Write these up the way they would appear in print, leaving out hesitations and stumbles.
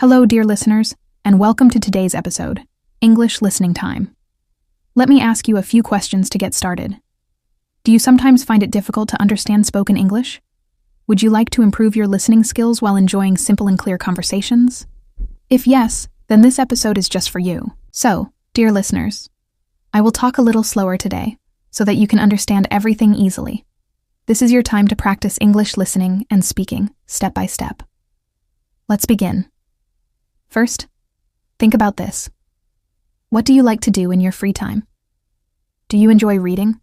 Hello, dear listeners, and welcome to today's episode, English Listening Time. Let me ask you a few questions to get started. Do you sometimes find it difficult to understand spoken English? Would you like to improve your listening skills while enjoying simple and clear conversations? If yes, then this episode is just for you. So, dear listeners, I will talk a little slower today so that you can understand everything easily. This is your time to practice English listening and speaking step by step. Let's begin. First, think about this. What do you like to do in your free time? Do you enjoy reading,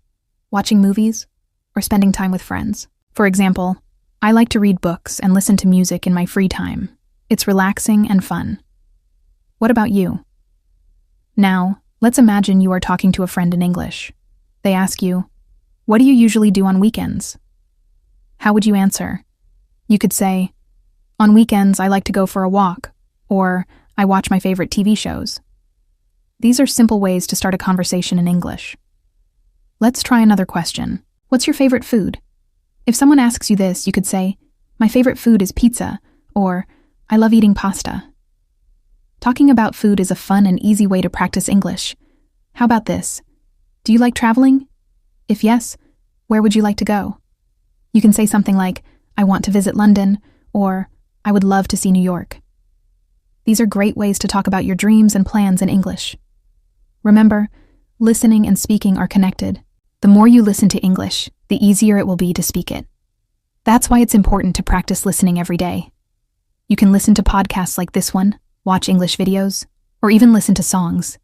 watching movies, or spending time with friends? For example, I like to read books and listen to music in my free time. It's relaxing and fun. What about you? Now, let's imagine you are talking to a friend in English. They ask you, "What do you usually do on weekends?" How would you answer? You could say, "On weekends, I like to go for a walk," or "I watch my favorite TV shows." These are simple ways to start a conversation in English. Let's try another question. What's your favorite food? If someone asks you this, you could say, "My favorite food is pizza," or "I love eating pasta." Talking about food is a fun and easy way to practice English. How about this? Do you like traveling? If yes, where would you like to go? You can say something like, "I want to visit London," or "I would love to see New York." These are great ways to talk about your dreams and plans in English. Remember, listening and speaking are connected. The more you listen to English, the easier it will be to speak it. That's why it's important to practice listening every day. You can listen to podcasts like this one, watch English videos, or even listen to songs.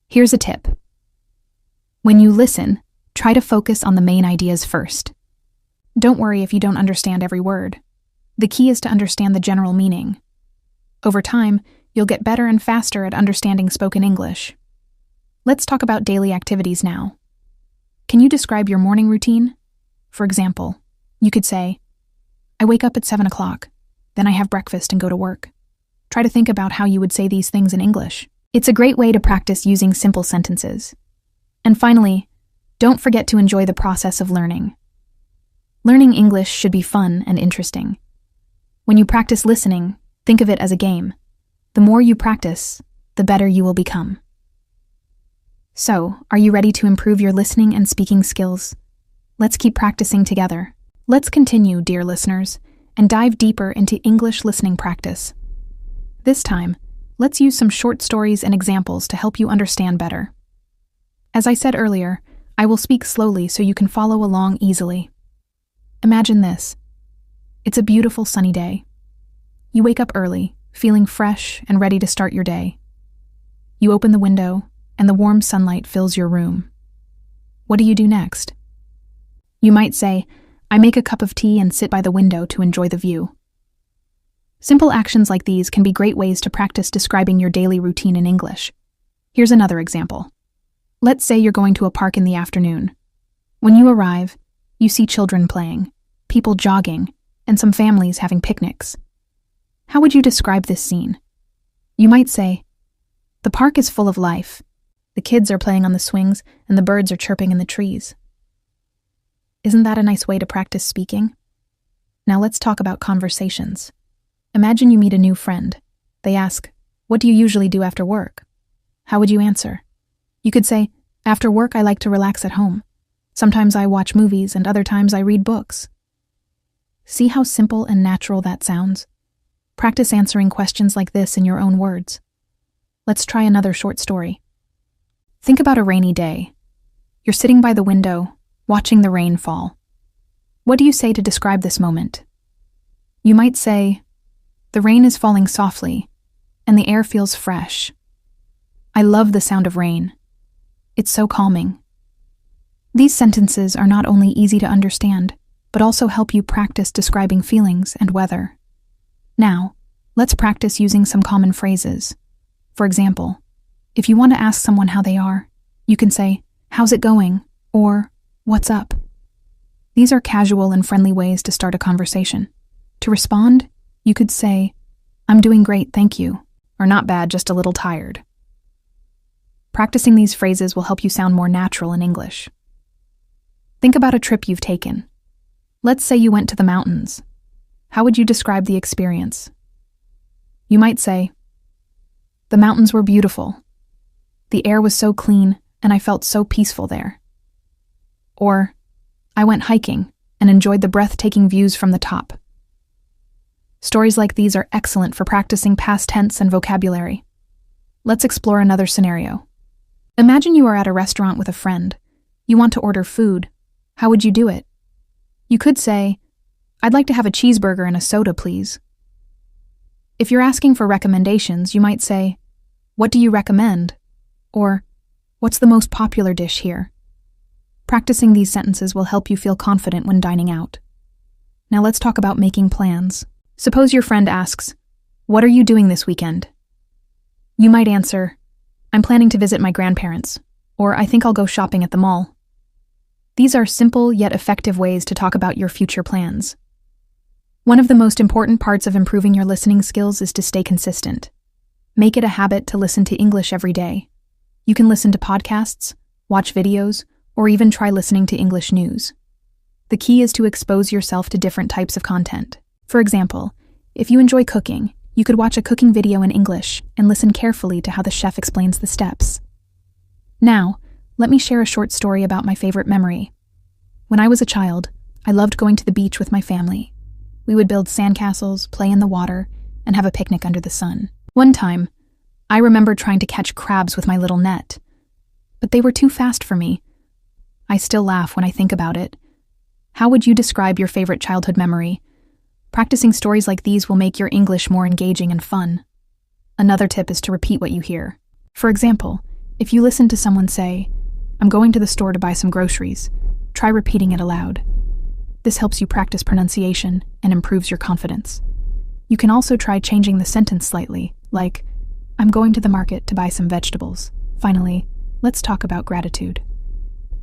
Here's a tip. When you listen, try to focus on the main ideas first. Don't worry if you don't understand every word. The key is to understand the general meaning. Over time, you'll get better and faster at understanding spoken English. Let's talk about daily activities now. Can you describe your morning routine? For example, you could say, "I wake up at 7 o'clock, then I have breakfast and go to work." Try to think about how you would say these things in English. It's a great way to practice using simple sentences. And finally, don't forget to enjoy the process of learning. Learning English should be fun and interesting. When you practice listening, think of it as a game. The more you practice, the better you will become. So, are you ready to improve your listening and speaking skills? Let's keep practicing together. Let's continue, dear listeners, and dive deeper into English listening practice. This time, let's use some short stories and examples to help you understand better. As I said earlier, I will speak slowly so you can follow along easily. Imagine this. It's a beautiful sunny day. You wake up early, feeling fresh and ready to start your day. You open the window, and the warm sunlight fills your room. What do you do next? You might say, "I make a cup of tea and sit by the window to enjoy the view." Simple actions like these can be great ways to practice describing your daily routine in English. Here's another example. Let's say you're going to a park in the afternoon. When you arrive, you see children playing, people jogging, and some families having picnics. How would you describe this scene? You might say, "The park is full of life. The kids are playing on the swings and the birds are chirping in the trees." Isn't that a nice way to practice speaking? Now let's talk about conversations. Imagine you meet a new friend. They ask, "What do you usually do after work?" How would you answer? You could say, "After work, I like to relax at home. Sometimes I watch movies and other times I read books." See how simple and natural that sounds? Practice answering questions like this in your own words. Let's try another short story. Think about a rainy day. You're sitting by the window, watching the rain fall. What do you say to describe this moment? You might say, "The rain is falling softly, and the air feels fresh. I love the sound of rain. It's so calming." These sentences are not only easy to understand, but also help you practice describing feelings and weather. Now, let's practice using some common phrases. For example, if you want to ask someone how they are, you can say, "How's it going?" or "What's up?" These are casual and friendly ways to start a conversation. To respond, you could say, "I'm doing great, thank you," or "Not bad, just a little tired." Practicing these phrases will help you sound more natural in English. Think about a trip you've taken. Let's say you went to the mountains. How would you describe the experience? You might say, "The mountains were beautiful. The air was so clean, and I felt so peaceful there." Or, "I went hiking and enjoyed the breathtaking views from the top." Stories like these are excellent for practicing past tense and vocabulary. Let's explore another scenario. Imagine you are at a restaurant with a friend. You want to order food. How would you do it? You could say, "I'd like to have a cheeseburger and a soda, please." If you're asking for recommendations, you might say, "What do you recommend?" Or, "What's the most popular dish here?" Practicing these sentences will help you feel confident when dining out. Now let's talk about making plans. Suppose your friend asks, "What are you doing this weekend?" You might answer, "I'm planning to visit my grandparents," or "I think I'll go shopping at the mall." These are simple yet effective ways to talk about your future plans. One of the most important parts of improving your listening skills is to stay consistent. Make it a habit to listen to English every day. You can listen to podcasts, watch videos, or even try listening to English news. The key is to expose yourself to different types of content. For example, if you enjoy cooking, you could watch a cooking video in English and listen carefully to how the chef explains the steps. Now, let me share a short story about my favorite memory. When I was a child, I loved going to the beach with my family. We would build sandcastles, play in the water, and have a picnic under the sun. One time, I remember trying to catch crabs with my little net, but they were too fast for me. I still laugh when I think about it. How would you describe your favorite childhood memory? Practicing stories like these will make your English more engaging and fun. Another tip is to repeat what you hear. For example, if you listen to someone say, "I'm going to the store to buy some groceries," try repeating it aloud. This helps you practice pronunciation and improves your confidence. You can also try changing the sentence slightly, like, "I'm going to the market to buy some vegetables." Finally, let's talk about gratitude.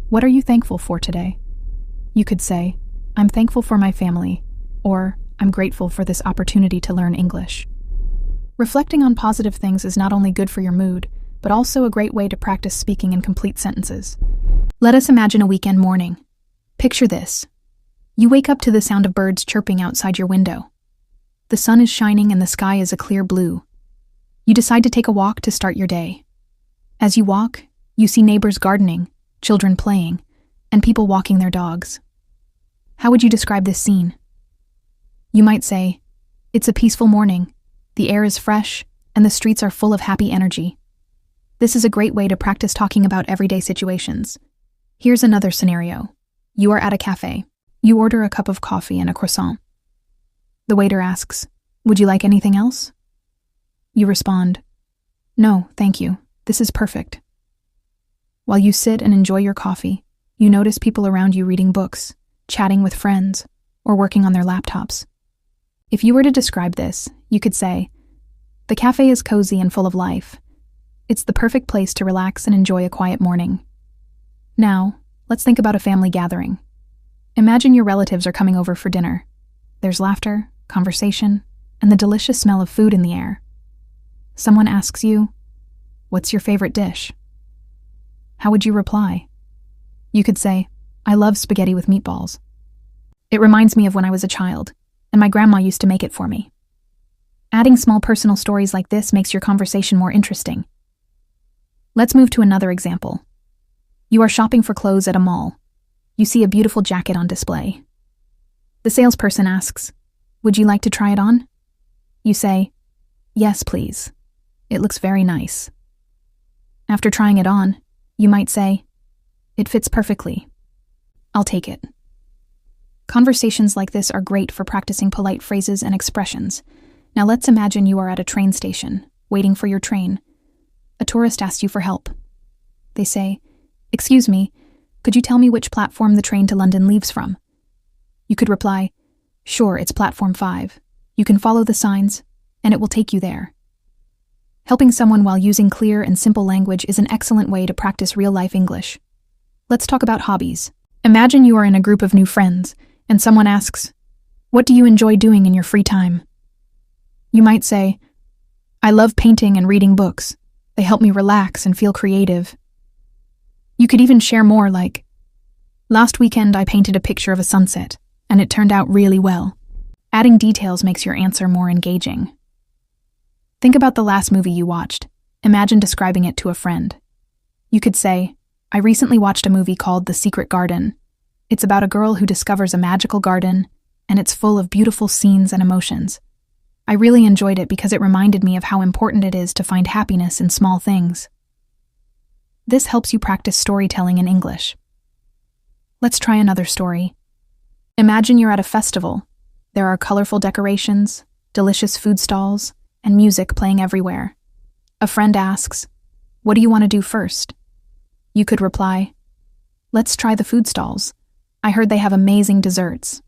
What are you thankful for today? You could say, "I'm thankful for my family," or "I'm grateful for this opportunity to learn English." Reflecting on positive things is not only good for your mood, but also a great way to practice speaking in complete sentences. Let us imagine a weekend morning. Picture this. You wake up to the sound of birds chirping outside your window. The sun is shining and the sky is a clear blue. You decide to take a walk to start your day. As you walk, you see neighbors gardening, children playing, and people walking their dogs. How would you describe this scene? You might say, "It's a peaceful morning, the air is fresh, and the streets are full of happy energy." This is a great way to practice talking about everyday situations. Here's another scenario. You are at a cafe. You order a cup of coffee and a croissant. The waiter asks, "Would you like anything else?" You respond, "No, thank you. This is perfect." While you sit and enjoy your coffee, you notice people around you reading books, chatting with friends, or working on their laptops. If you were to describe this, you could say, "The cafe is cozy and full of life. It's the perfect place to relax and enjoy a quiet morning." Now, let's think about a family gathering. Imagine your relatives are coming over for dinner. There's laughter, conversation, and the delicious smell of food in the air. Someone asks you, "What's your favorite dish?" How would you reply? You could say, "I love spaghetti with meatballs. It reminds me of when I was a child, and my grandma used to make it for me." Adding small personal stories like this makes your conversation more interesting. Let's move to another example. You are shopping for clothes at a mall. You see a beautiful jacket on display. The salesperson asks, "Would you like to try it on?" You say, "Yes, please. It looks very nice." After trying it on, you might say, "It fits perfectly. I'll take it." Conversations like this are great for practicing polite phrases and expressions. Now let's imagine you are at a train station, waiting for your train. A tourist asks you for help. They say, "Excuse me, could you tell me which platform the train to London leaves from?" You could reply, "Sure, it's platform 5. You can follow the signs, and it will take you there." Helping someone while using clear and simple language is an excellent way to practice real-life English. Let's talk about hobbies. Imagine you are in a group of new friends, and someone asks, "What do you enjoy doing in your free time?" You might say, "I love painting and reading books. They help me relax and feel creative." You could even share more like, "Last weekend I painted a picture of a sunset, and it turned out really well." Adding details makes your answer more engaging. Think about the last movie you watched. Imagine describing it to a friend. You could say, I recently watched a movie called The Secret Garden. It's about a girl who discovers a magical garden, and it's full of beautiful scenes and emotions. I really enjoyed it because it reminded me of how important it is to find happiness in small things. This helps you practice storytelling in English. Let's try another story. Imagine you're at a festival. There are colorful decorations, delicious food stalls, and music playing everywhere. A friend asks, "What do you want to do first?" You could reply, "Let's try the food stalls. I heard they have amazing desserts."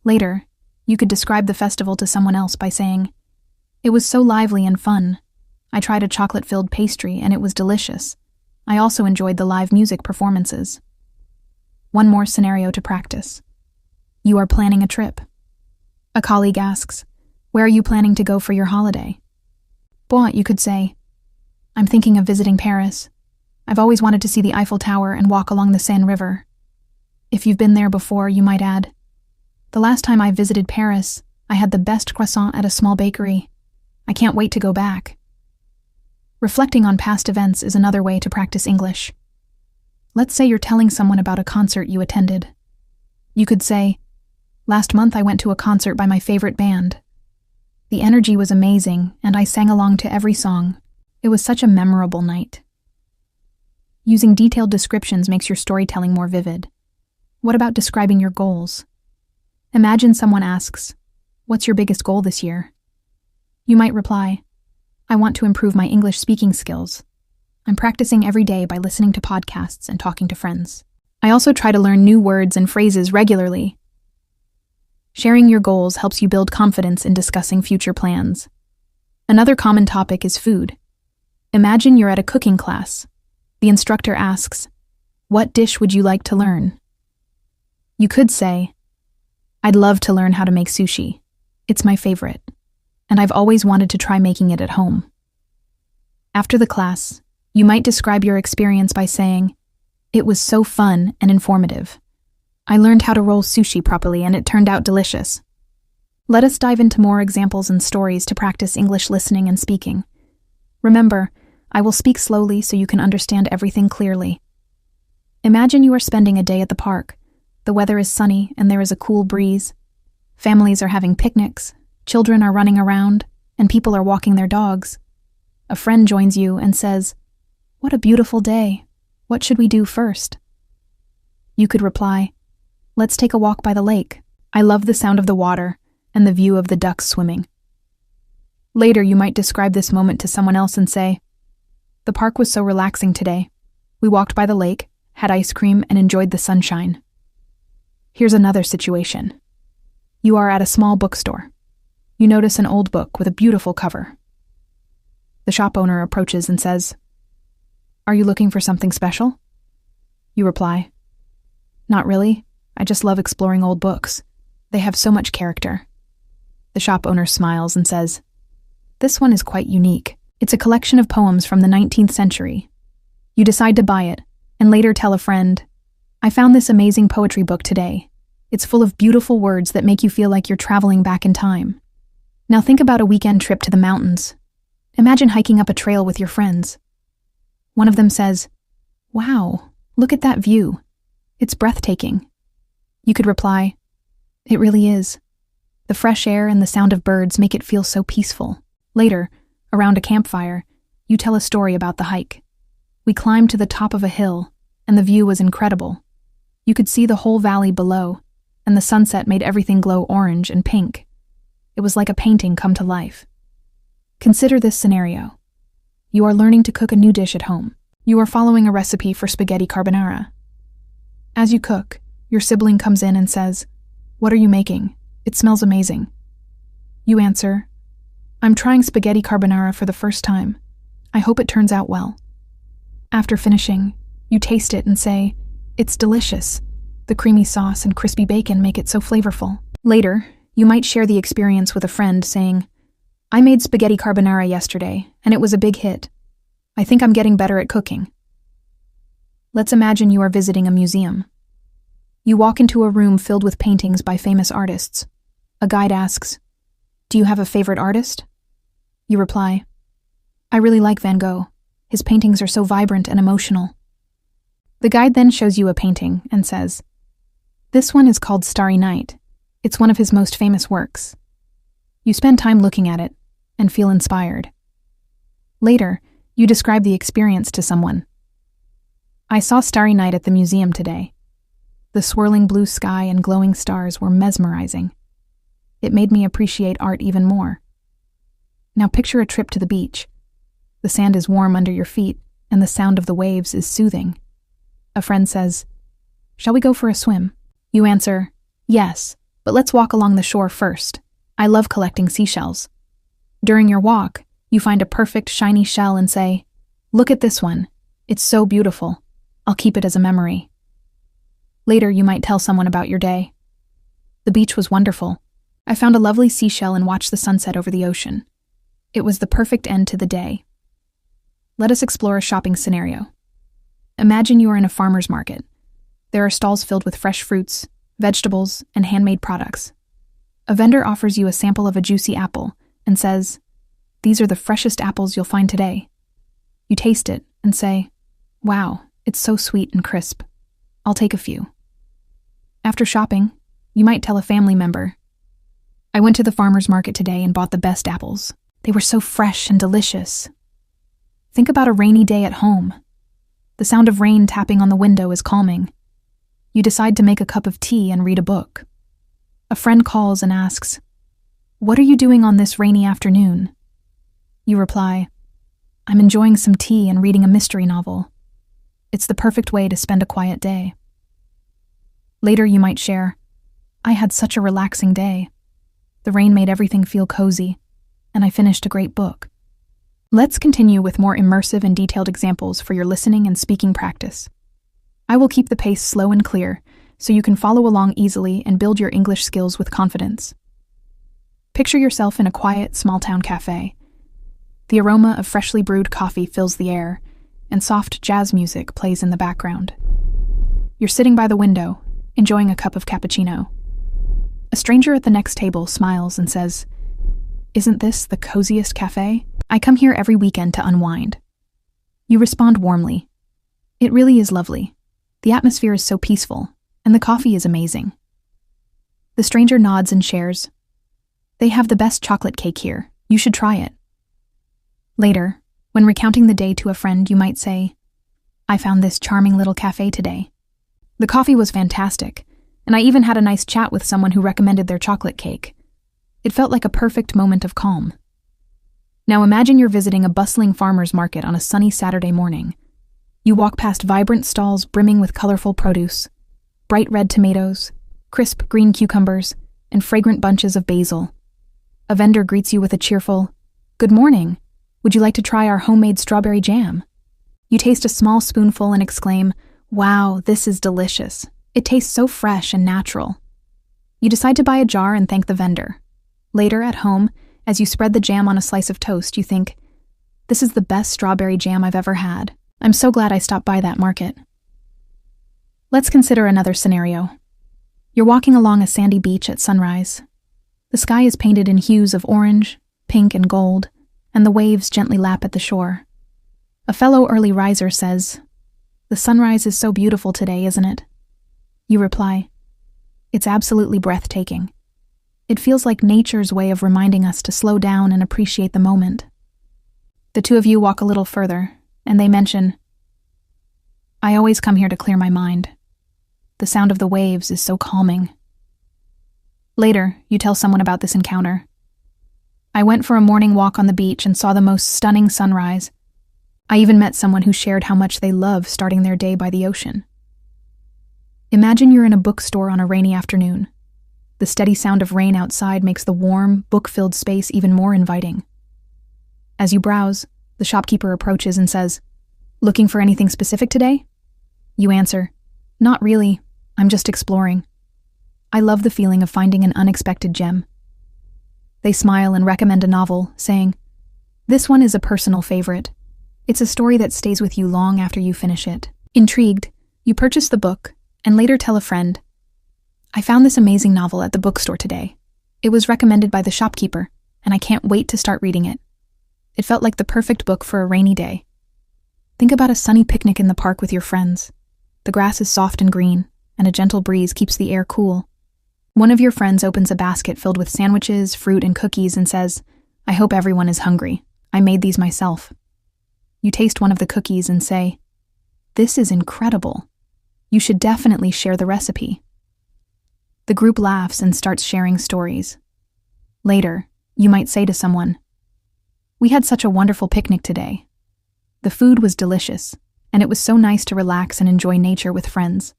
Later, you could describe the festival to someone else by saying, "It was so lively and fun. I tried a chocolate-filled pastry and it was delicious. I also enjoyed the live music performances." One more scenario to practice. You are planning a trip. A colleague asks, "Where are you planning to go for your holiday?" Bon, you could say, "I'm thinking of visiting Paris. I've always wanted to see the Eiffel Tower and walk along the Seine River." If you've been there before, you might add, "The last time I visited Paris, I had the best croissant at a small bakery. I can't wait to go back." Reflecting on past events is another way to practice English. Let's say you're telling someone about a concert you attended. You could say, "Last month I went to a concert by my favorite band. The energy was amazing, and I sang along to every song. It was such a memorable night." Using detailed descriptions makes your storytelling more vivid. What about describing your goals? Imagine someone asks, "What's your biggest goal this year?" You might reply, "I want to improve my English speaking skills. I'm practicing every day by listening to podcasts and talking to friends. I also try to learn new words and phrases regularly." Sharing your goals helps you build confidence in discussing future plans. Another common topic is food. Imagine you're at a cooking class. The instructor asks, "What dish would you like to learn?" You could say, "I'd love to learn how to make sushi. It's my favorite, and I've always wanted to try making it at home." After the class, you might describe your experience by saying, "It was so fun and informative. I learned how to roll sushi properly and it turned out delicious." Let us dive into more examples and stories to practice English listening and speaking. Remember, I will speak slowly so you can understand everything clearly. Imagine you are spending a day at the park. The weather is sunny and there is a cool breeze. Families are having picnics, children are running around, and people are walking their dogs. A friend joins you and says, "What a beautiful day. What should we do first?" You could reply, "Let's take a walk by the lake. I love the sound of the water and the view of the ducks swimming." Later, you might describe this moment to someone else and say, "The park was so relaxing today. We walked by the lake, had ice cream, and enjoyed the sunshine." Here's another situation. You are at a small bookstore. You notice an old book with a beautiful cover. The shop owner approaches and says, "Are you looking for something special?" You reply, "Not really. I just love exploring old books. They have so much character." The shop owner smiles and says, "This one is quite unique. It's a collection of poems from the 19th century. You decide to buy it, and later tell a friend, "I found this amazing poetry book today. It's full of beautiful words that make you feel like you're traveling back in time." Now think about a weekend trip to the mountains. Imagine hiking up a trail with your friends. One of them says, "Wow, look at that view. It's breathtaking." You could reply, "It really is. The fresh air and the sound of birds make it feel so peaceful." Later, around a campfire, you tell a story about the hike. "We climbed to the top of a hill, and the view was incredible. You could see the whole valley below, and the sunset made everything glow orange and pink. It was like a painting come to life." Consider this scenario. You are learning to cook a new dish at home. You are following a recipe for spaghetti carbonara. As you cook, your sibling comes in and says, "What are you making? It smells amazing." You answer, "I'm trying spaghetti carbonara for the first time. I hope it turns out well." After finishing, you taste it and say, "It's delicious. The creamy sauce and crispy bacon make it so flavorful." Later, you might share the experience with a friend saying, "I made spaghetti carbonara yesterday, and it was a big hit. I think I'm getting better at cooking." Let's imagine you are visiting a museum. You walk into a room filled with paintings by famous artists. A guide asks, "Do you have a favorite artist?" You reply, I really like Van Gogh. His paintings are so vibrant and emotional. The guide then shows you a painting and says, this one is called Starry Night. It's one of his most famous works. You spend time looking at it and feel inspired. Later, you describe the experience to someone. I saw Starry Night at the museum today. The swirling blue sky and glowing stars were mesmerizing. It made me appreciate art even more. Now picture a trip to the beach. The sand is warm under your feet, and the sound of the waves is soothing. A friend says, shall we go for a swim? You answer, yes, but let's walk along the shore first. I love collecting seashells. During your walk, you find a perfect shiny shell and say, look at this one. It's so beautiful. I'll keep it as a memory. Later, you might tell someone about your day. The beach was wonderful. I found a lovely seashell and watched the sunset over the ocean. It was the perfect end to the day. Let us explore a shopping scenario. Imagine you are in a farmer's market. There are stalls filled with fresh fruits, vegetables, and handmade products. A vendor offers you a sample of a juicy apple and says, these are the freshest apples you'll find today. You taste it and say, wow, it's so sweet and crisp. I'll take a few. After shopping, you might tell a family member, I went to the farmer's market today and bought the best apples. They were so fresh and delicious. Think about a rainy day at home. The sound of rain tapping on the window is calming. You decide to make a cup of tea and read a book. A friend calls and asks, what are you doing on this rainy afternoon? You reply, I'm enjoying some tea and reading a mystery novel. It's the perfect way to spend a quiet day. Later you might share, I had such a relaxing day. The rain made everything feel cozy, and I finished a great book. Let's continue with more immersive and detailed examples for your listening and speaking practice. I will keep the pace slow and clear, so you can follow along easily and build your English skills with confidence. Picture yourself in a quiet, small-town cafe. The aroma of freshly brewed coffee fills the air, and soft jazz music plays in the background. You're sitting by the window, enjoying a cup of cappuccino. A stranger at the next table smiles and says, isn't this the coziest cafe? I come here every weekend to unwind. You respond warmly. It really is lovely. The atmosphere is so peaceful, and the coffee is amazing. The stranger nods and shares. They have the best chocolate cake here. You should try it. Later, when recounting the day to a friend, you might say, I found this charming little cafe today. The coffee was fantastic, and I even had a nice chat with someone who recommended their chocolate cake. It felt like a perfect moment of calm. Now imagine you're visiting a bustling farmer's market on a sunny Saturday morning. You walk past vibrant stalls brimming with colorful produce, bright red tomatoes, crisp green cucumbers, and fragrant bunches of basil. A vendor greets you with a cheerful, good morning. Would you like to try our homemade strawberry jam? You taste a small spoonful and exclaim, wow, this is delicious. It tastes so fresh and natural. You decide to buy a jar and thank the vendor. Later, at home, as you spread the jam on a slice of toast, you think, this is the best strawberry jam I've ever had. I'm so glad I stopped by that market. Let's consider another scenario. You're walking along a sandy beach at sunrise. The sky is painted in hues of orange, pink, and gold, and the waves gently lap at the shore. A fellow early riser says, the sunrise is so beautiful today, isn't it? You reply, it's absolutely breathtaking. It feels like nature's way of reminding us to slow down and appreciate the moment. The two of you walk a little further, and they mention, I always come here to clear my mind. The sound of the waves is so calming. Later, you tell someone about this encounter. I went for a morning walk on the beach and saw the most stunning sunrise. I even met someone who shared how much they love starting their day by the ocean. Imagine you're in a bookstore on a rainy afternoon. The steady sound of rain outside makes the warm, book-filled space even more inviting. As you browse, the shopkeeper approaches and says, looking for anything specific today? You answer, not really, I'm just exploring. I love the feeling of finding an unexpected gem. They smile and recommend a novel, saying, this one is a personal favorite. It's a story that stays with you long after you finish it. Intrigued, you purchase the book and later tell a friend, I found this amazing novel at the bookstore today. It was recommended by the shopkeeper, and I can't wait to start reading it. It felt like the perfect book for a rainy day. Think about a sunny picnic in the park with your friends. The grass is soft and green, and a gentle breeze keeps the air cool. One of your friends opens a basket filled with sandwiches, fruit, and cookies and says, "I hope everyone is hungry. I made these myself." You taste one of the cookies and say, "This is incredible. You should definitely share the recipe." The group laughs and starts sharing stories. Later, you might say to someone, "We had such a wonderful picnic today. The food was delicious, and it was so nice to relax and enjoy nature with friends."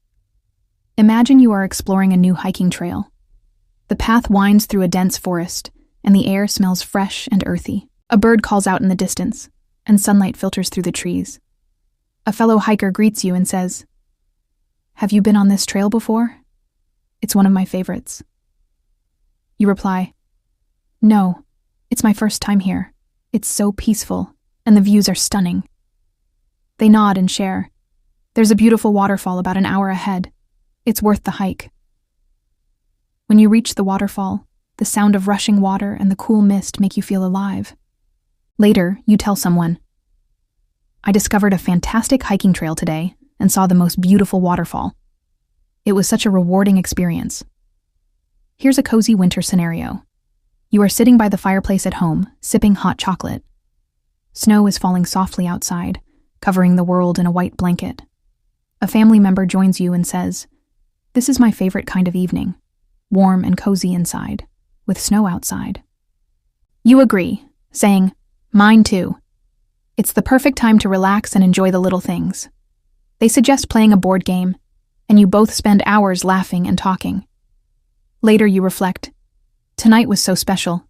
Imagine you are exploring a new hiking trail. The path winds through a dense forest, and the air smells fresh and earthy. A bird calls out in the distance, and sunlight filters through the trees. A fellow hiker greets you and says, "Have you been on this trail before? It's one of my favorites." You reply, "No, it's my first time here. It's so peaceful, and the views are stunning." They nod and share. "There's a beautiful waterfall about an hour ahead. It's worth the hike." When you reach the waterfall, the sound of rushing water and the cool mist make you feel alive. Later, you tell someone, "I discovered a fantastic hiking trail today and saw the most beautiful waterfall. It was such a rewarding experience." Here's a cozy winter scenario. You are sitting by the fireplace at home, sipping hot chocolate. Snow is falling softly outside, covering the world in a white blanket. A family member joins you and says, "This is my favorite kind of evening, warm and cozy inside, with snow outside." You agree, saying, "Mine too. It's the perfect time to relax and enjoy the little things." They suggest playing a board game, and you both spend hours laughing and talking. Later you reflect, "Tonight was so special.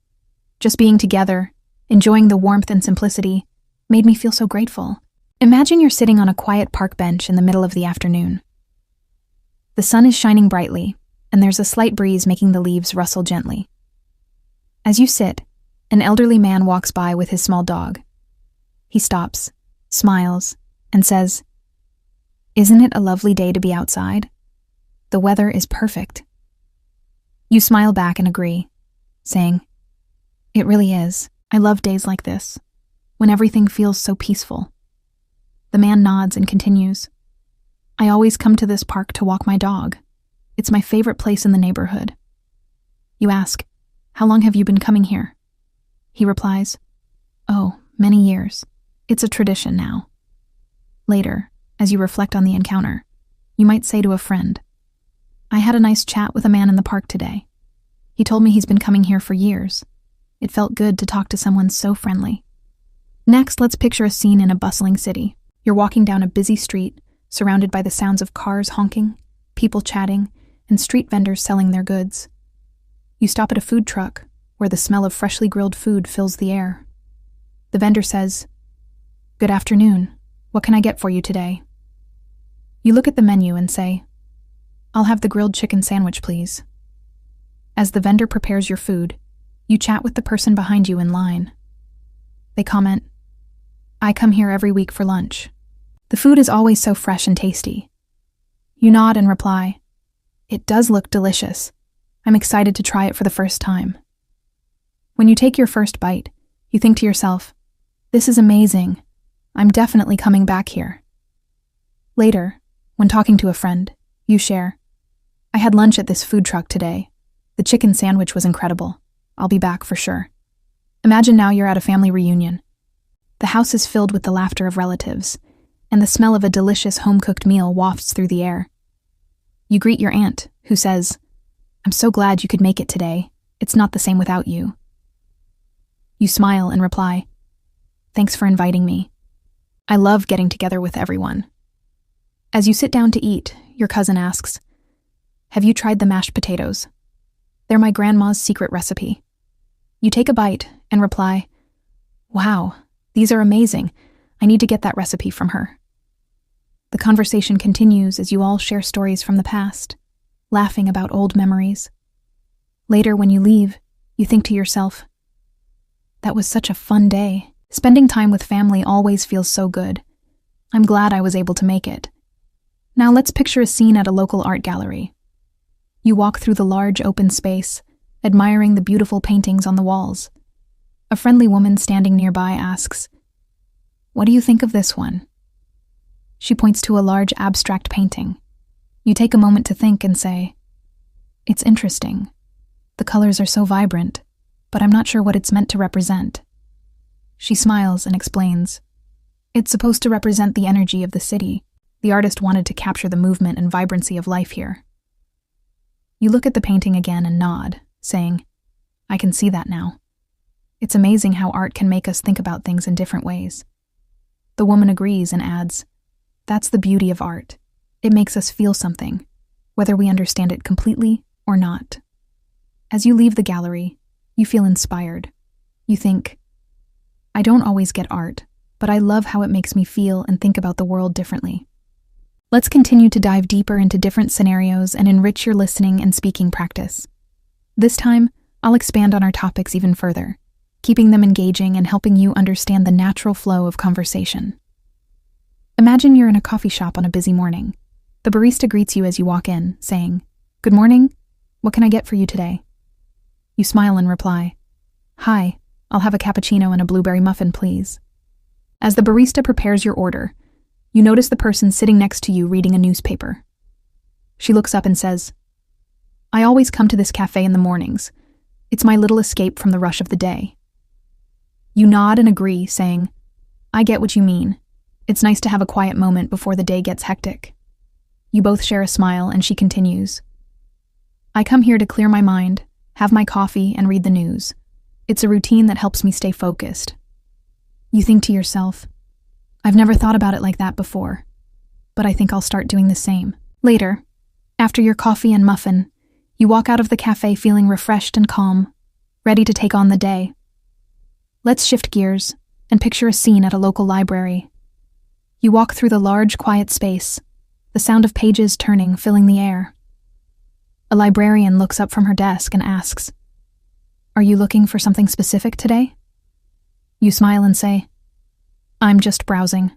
Just being together, enjoying the warmth and simplicity, made me feel so grateful." Imagine you're sitting on a quiet park bench in the middle of the afternoon. The sun is shining brightly, and there's a slight breeze making the leaves rustle gently. As you sit, an elderly man walks by with his small dog. He stops, smiles, and says, "Isn't it a lovely day to be outside? The weather is perfect." You smile back and agree, saying, "It really is. I love days like this, when everything feels so peaceful." The man nods and continues, "I always come to this park to walk my dog. It's my favorite place in the neighborhood." You ask, "How long have you been coming here?" He replies, "Oh, many years. It's a tradition now." Later, as you reflect on the encounter, you might say to a friend, "I had a nice chat with a man in the park today. He told me he's been coming here for years. It felt good to talk to someone so friendly." Next, let's picture a scene in a bustling city. You're walking down a busy street, surrounded by the sounds of cars honking, people chatting, and street vendors selling their goods. You stop at a food truck, where the smell of freshly grilled food fills the air. The vendor says, "Good afternoon. What can I get for you today?" You look at the menu and say, "I'll have the grilled chicken sandwich, please." As the vendor prepares your food, you chat with the person behind you in line. They comment, "I come here every week for lunch. The food is always so fresh and tasty." You nod and reply, "It does look delicious. I'm excited to try it for the first time." When you take your first bite, you think to yourself, "This is amazing. I'm definitely coming back here." Later, when talking to a friend, you share, "I had lunch at this food truck today. The chicken sandwich was incredible. I'll be back for sure." Imagine now you're at a family reunion. The house is filled with the laughter of relatives, and the smell of a delicious home-cooked meal wafts through the air. You greet your aunt, who says, "I'm so glad you could make it today. It's not the same without you." You smile and reply, "Thanks for inviting me. I love getting together with everyone." As you sit down to eat, your cousin asks, "Have you tried the mashed potatoes? They're my grandma's secret recipe." You take a bite and reply, "Wow, these are amazing. I need to get that recipe from her." The conversation continues as you all share stories from the past, laughing about old memories. Later, when you leave, you think to yourself, "That was such a fun day. Spending time with family always feels so good. I'm glad I was able to make it." Now let's picture a scene at a local art gallery. You walk through the large open space, admiring the beautiful paintings on the walls. A friendly woman standing nearby asks, "What do you think of this one?" She points to a large abstract painting. You take a moment to think and say, "It's interesting. The colors are so vibrant, but I'm not sure what it's meant to represent." She smiles and explains, "It's supposed to represent the energy of the city. The artist wanted to capture the movement and vibrancy of life here." You look at the painting again and nod, saying, "I can see that now." It's amazing how art can make us think about things in different ways. The woman agrees and adds, "That's the beauty of art. It makes us feel something, whether we understand it completely or not." As you leave the gallery, you feel inspired. You think, "I don't always get art, but I love how it makes me feel and think about the world differently." Let's continue to dive deeper into different scenarios and enrich your listening and speaking practice. This time, I'll expand on our topics even further, keeping them engaging and helping you understand the natural flow of conversation. Imagine you're in a coffee shop on a busy morning. The barista greets you as you walk in, saying, "Good morning. What can I get for you today?" You smile and reply, "Hi, I'll have a cappuccino and a blueberry muffin, please." As the barista prepares your order, you notice the person sitting next to you reading a newspaper. She looks up and says, "I always come to this cafe in the mornings. It's my little escape from the rush of the day." You nod and agree, saying, "I get what you mean. It's nice to have a quiet moment before the day gets hectic." You both share a smile, and she continues, "I come here to clear my mind, have my coffee, and read the news. It's a routine that helps me stay focused." You think to yourself, "I've never thought about it like that before, but I think I'll start doing the same." Later, after your coffee and muffin, you walk out of the cafe feeling refreshed and calm, ready to take on the day. Let's shift gears and picture a scene at a local library. You walk through the large, quiet space, the sound of pages turning filling the air. A librarian looks up from her desk and asks, "Are you looking for something specific today?" You smile and say, "I'm just browsing.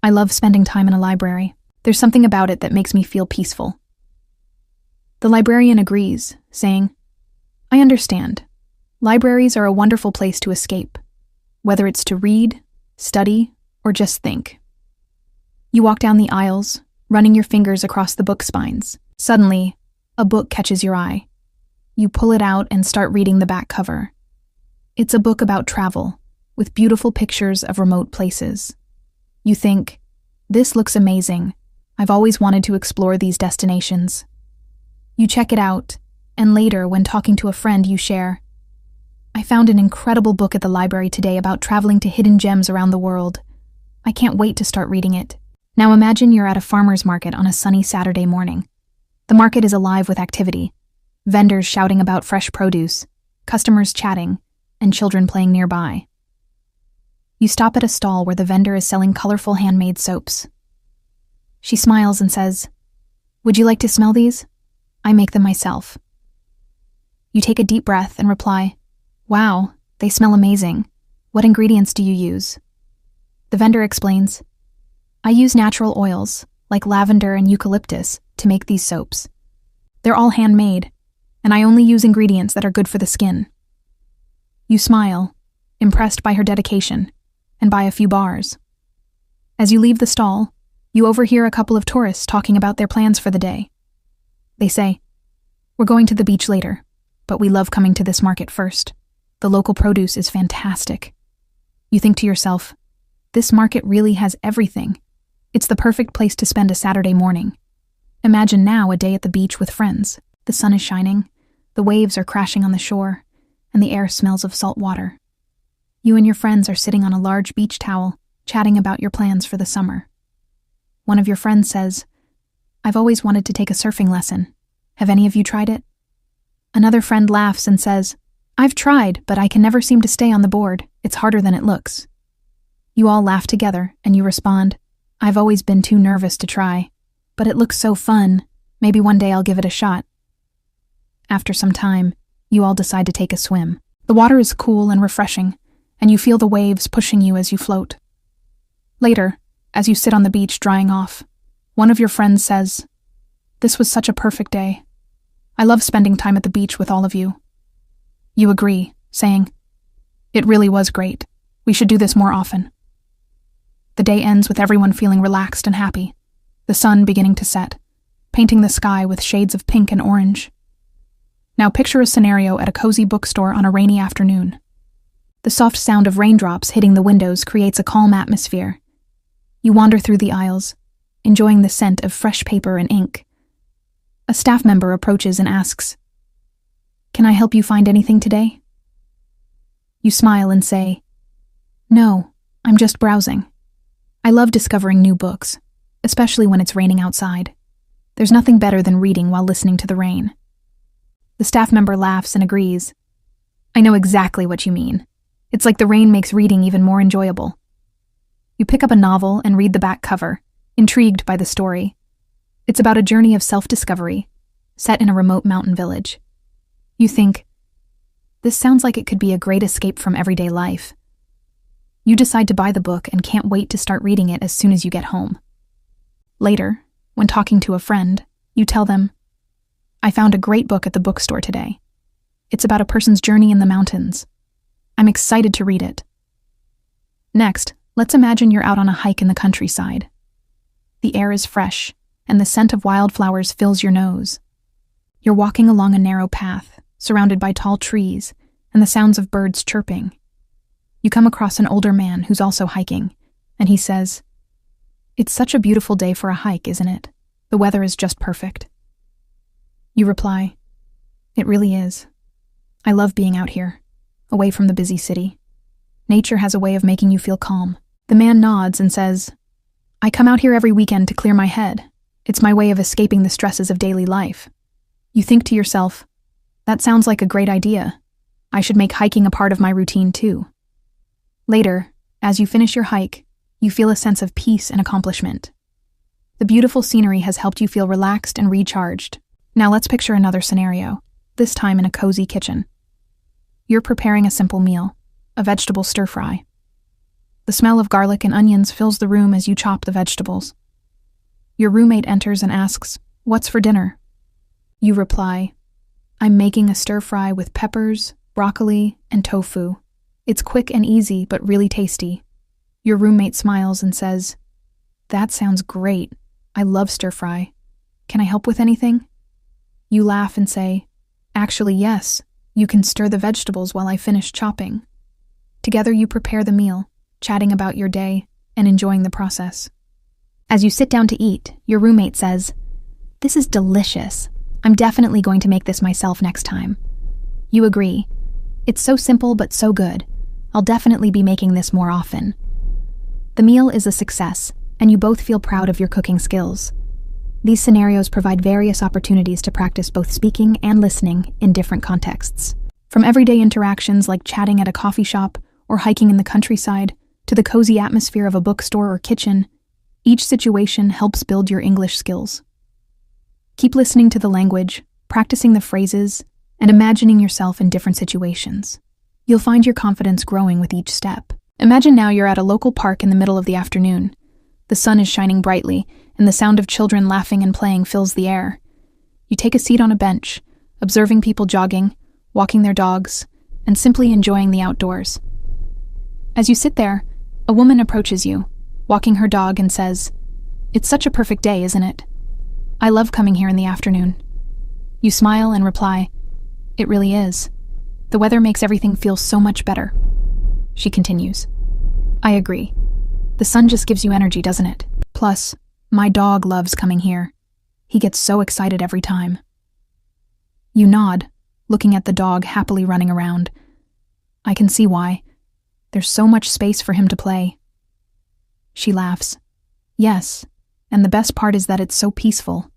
I love spending time in a library. There's something about it that makes me feel peaceful." The librarian agrees, saying, "I understand. Libraries are a wonderful place to escape, whether it's to read, study, or just think." You walk down the aisles, running your fingers across the book spines. Suddenly, a book catches your eye. You pull it out and start reading the back cover. It's a book about travel, with beautiful pictures of remote places. You think, "This looks amazing. I've always wanted to explore these destinations." You check it out, and later, when talking to a friend, you share, "I found an incredible book at the library today about traveling to hidden gems around the world. I can't wait to start reading it." Now imagine you're at a farmer's market on a sunny Saturday morning. The market is alive with activity, vendors shouting about fresh produce, customers chatting, and children playing nearby. You stop at a stall where the vendor is selling colorful handmade soaps. She smiles and says, "Would you like to smell these? I make them myself." You take a deep breath and reply, "Wow, they smell amazing. What ingredients do you use?" The vendor explains, "I use natural oils, like lavender and eucalyptus, to make these soaps. They're all handmade, and I only use ingredients that are good for the skin." You smile, impressed by her dedication, and buy a few bars. As you leave the stall, you overhear a couple of tourists talking about their plans for the day. They say, "We're going to the beach later, but we love coming to this market first. The local produce is fantastic." You think to yourself, "This market really has everything. It's the perfect place to spend a Saturday morning." Imagine now a day at the beach with friends. The sun is shining, the waves are crashing on the shore, and the air smells of salt water. You and your friends are sitting on a large beach towel, chatting about your plans for the summer. One of your friends says, "I've always wanted to take a surfing lesson. Have any of you tried it?" Another friend laughs and says, "I've tried, but I can never seem to stay on the board. It's harder than it looks." You all laugh together, and you respond, "I've always been too nervous to try, but it looks so fun. Maybe one day I'll give it a shot." After some time, you all decide to take a swim. The water is cool and refreshing, and you feel the waves pushing you as you float. Later, as you sit on the beach drying off, one of your friends says, "This was such a perfect day. I love spending time at the beach with all of you." You agree, saying, It really was great. We should do this more often. The day ends with everyone feeling relaxed and happy, the sun beginning to set, painting the sky with shades of pink and orange. Now picture a scenario at a cozy bookstore on a rainy afternoon. The soft sound of raindrops hitting the windows creates a calm atmosphere. You wander through the aisles, enjoying the scent of fresh paper and ink. A staff member approaches and asks, "Can I help you find anything today?" You smile and say, "No, I'm just browsing. I love discovering new books, especially when it's raining outside. There's nothing better than reading while listening to the rain." The staff member laughs and agrees. "I know exactly what you mean. It's like the rain makes reading even more enjoyable." You pick up a novel and read the back cover, intrigued by the story. It's about a journey of self-discovery, set in a remote mountain village. You think, this sounds like it could be a great escape from everyday life. You decide to buy the book and can't wait to start reading it as soon as you get home. Later, when talking to a friend, you tell them, "I found a great book at the bookstore today. It's about a person's journey in the mountains. I'm excited to read it." Next, let's imagine you're out on a hike in the countryside. The air is fresh, and the scent of wildflowers fills your nose. You're walking along a narrow path, surrounded by tall trees, and the sounds of birds chirping. You come across an older man who's also hiking, and he says, "It's such a beautiful day for a hike, isn't it? The weather is just perfect." You reply, "It really is. I love being out here, away from the busy city. Nature has a way of making you feel calm." The man nods and says, "I come out here every weekend to clear my head. It's my way of escaping the stresses of daily life." You think to yourself, "That sounds like a great idea. I should make hiking a part of my routine too." Later, as you finish your hike, you feel a sense of peace and accomplishment. The beautiful scenery has helped you feel relaxed and recharged. Now let's picture another scenario, this time in a cozy kitchen. You're preparing a simple meal, a vegetable stir-fry. The smell of garlic and onions fills the room as you chop the vegetables. Your roommate enters and asks, "What's for dinner?" You reply, "I'm making a stir-fry with peppers, broccoli, and tofu. It's quick and easy, but really tasty." Your roommate smiles and says, "That sounds great. I love stir-fry. Can I help with anything?" You laugh and say, "Actually, yes. You can stir the vegetables while I finish chopping." Together you prepare the meal, chatting about your day and enjoying the process. As you sit down to eat, your roommate says, "This is delicious. I'm definitely going to make this myself next time." You agree. "It's so simple but so good. I'll definitely be making this more often." The meal is a success, and you both feel proud of your cooking skills. These scenarios provide various opportunities to practice both speaking and listening in different contexts. From everyday interactions like chatting at a coffee shop or hiking in the countryside, to the cozy atmosphere of a bookstore or kitchen, each situation helps build your English skills. Keep listening to the language, practicing the phrases, and imagining yourself in different situations. You'll find your confidence growing with each step. Imagine now you're at a local park in the middle of the afternoon. The sun is shining brightly, and the sound of children laughing and playing fills the air. You take a seat on a bench, observing people jogging, walking their dogs, and simply enjoying the outdoors. As you sit there, a woman approaches you, walking her dog, and says, "It's such a perfect day, isn't it? I love coming here in the afternoon." You smile and reply, "It really is. The weather makes everything feel so much better." She continues, "I agree. The sun just gives you energy, doesn't it? Plus, my dog loves coming here. He gets so excited every time." You nod, looking at the dog happily running around. "I can see why. There's so much space for him to play." She laughs. "Yes, and the best part is that it's so peaceful.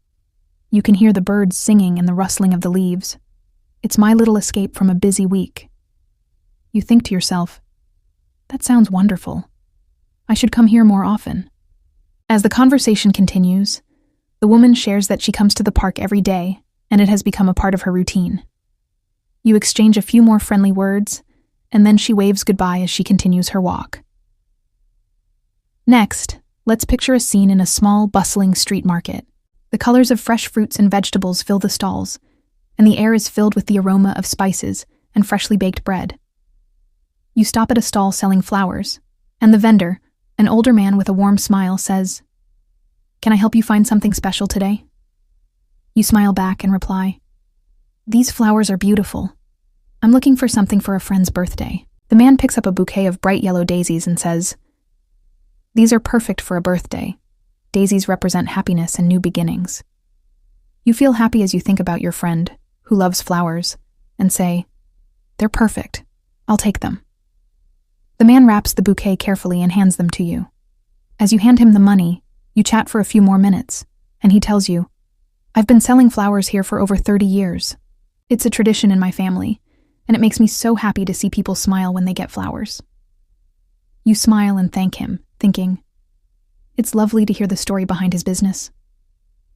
You can hear the birds singing and the rustling of the leaves. It's my little escape from a busy week." You think to yourself, "That sounds wonderful. I should come here more often." As the conversation continues, the woman shares that she comes to the park every day, and it has become a part of her routine. You exchange a few more friendly words, and then she waves goodbye as she continues her walk. Next, let's picture a scene in a small, bustling street market. The colors of fresh fruits and vegetables fill the stalls, and the air is filled with the aroma of spices and freshly baked bread. You stop at a stall selling flowers, and the vendor, an older man with a warm smile, says, "Can I help you find something special today?" You smile back and reply, "These flowers are beautiful. I'm looking for something for a friend's birthday." The man picks up a bouquet of bright yellow daisies and says, "These are perfect for a birthday. Daisies represent happiness and new beginnings." You feel happy as you think about your friend, who loves flowers, and say, "They're perfect. I'll take them." The man wraps the bouquet carefully and hands them to you. As you hand him the money, you chat for a few more minutes, and he tells you, "I've been selling flowers here for over 30 years. It's a tradition in my family, and it makes me so happy to see people smile when they get flowers." You smile and thank him, thinking, "It's lovely to hear the story behind his business."